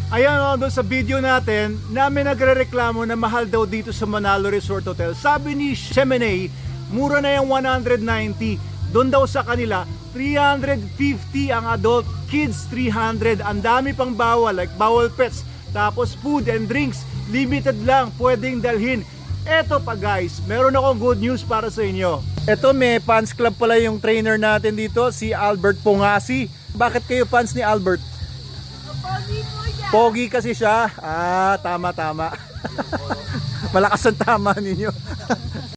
Ayan o, doon sa video natin, namin nagre-reklamo na mahal daw dito sa Manalo Resort Hotel. Sabi ni Cheminay, mura na yung 190. Doon daw sa kanila, 350 ang adult, kids 300. Ang dami pang bawal, like bawal pets. Tapos food and drinks, limited lang, pwedeng dalhin. Eto pa guys, meron akong good news para sa inyo. Eto, may fans club pala yung trainer natin dito, si Albert Pongasi. Bakit kayo fans ni Albert? Pogi po siya. Pogi kasi siya. Tama. Malakas ang tama ninyo.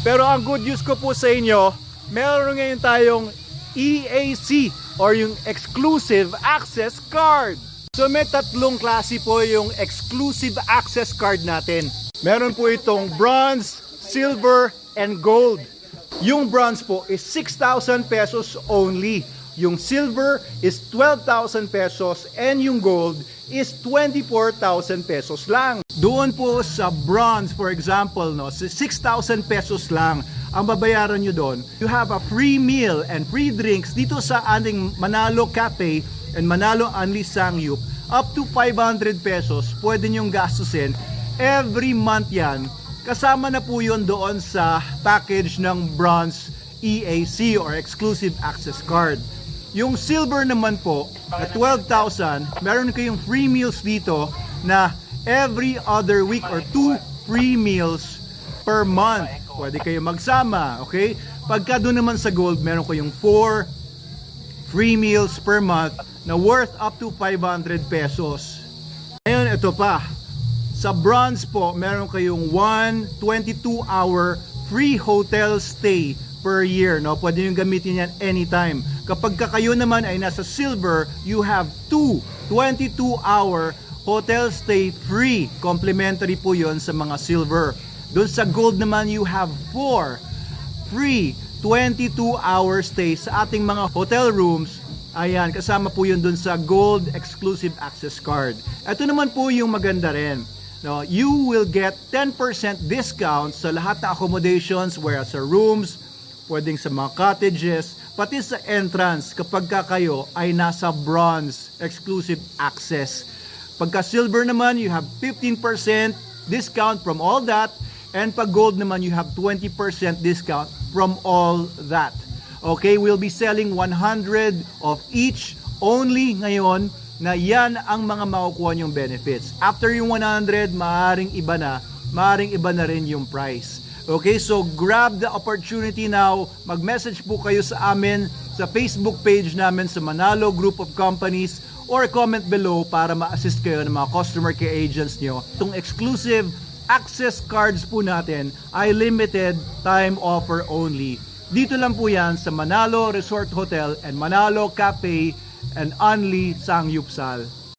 Pero ang good news ko po sa inyo, meron ngayon tayong EAC or yung Exclusive Access Card. So may tatlong klase po yung Exclusive Access Card natin. Meron po itong bronze, silver, and gold. Yung bronze po is 6,000 pesos only. Yung silver is 12,000 pesos and yung gold is 24,000 pesos lang. Doon po sa bronze, for example, 6,000 pesos lang ang babayaran nyo doon. You have a free meal and free drinks dito sa ating Manalo Cafe and Manalo Unli Sangyup. Up to 500 pesos pwede nyong gastusin every month yan. Kasama na po yun doon sa package ng bronze EAC or Exclusive Access Card. Yung silver naman po, na 12,000, meron kayong free meals dito na every other week or 2 free meals per month. Pwede kayo magsama, okay? Pagka doon naman sa gold, meron kayong 4 free meals per month na worth up to 500 pesos. Ngayon, ito pa. Sa bronze po, meron kayong 1 22-hour free hotel stay per year, no? Pwede nyo gamitin yan anytime. Kapag kayo naman ay nasa silver, you have 2 22-hour hotel stay free. Complimentary po yon sa mga silver. Doon sa gold naman, you have 4 free 22-hour stay sa ating mga hotel rooms. Ayan, kasama po yun doon sa gold exclusive access card. Ito naman po yung maganda rin. No, you will get 10% discount sa lahat na accommodations, whereas sa rooms, pwedeng sa mga cottages, pati sa entrance kapag kayo ay nasa bronze exclusive access. Pagka silver naman, you have 15% discount from all that, and pag gold naman, you have 20% discount from all that. Okay, we'll be selling 100 of each only ngayon na yan ang mga makukuha nyong benefits. After yung 100, maaring iba na rin yung price. Okay, so grab the opportunity now. Mag-message po kayo sa amin sa Facebook page namin sa Manalo Group of Companies or comment below para ma-assist kayo ng mga customer care agents nyo. Itong exclusive access cards po natin ay limited time offer only. Dito lang po yan sa Manalo Resort Hotel and Manalo Cafe and Unli Sangyupsal.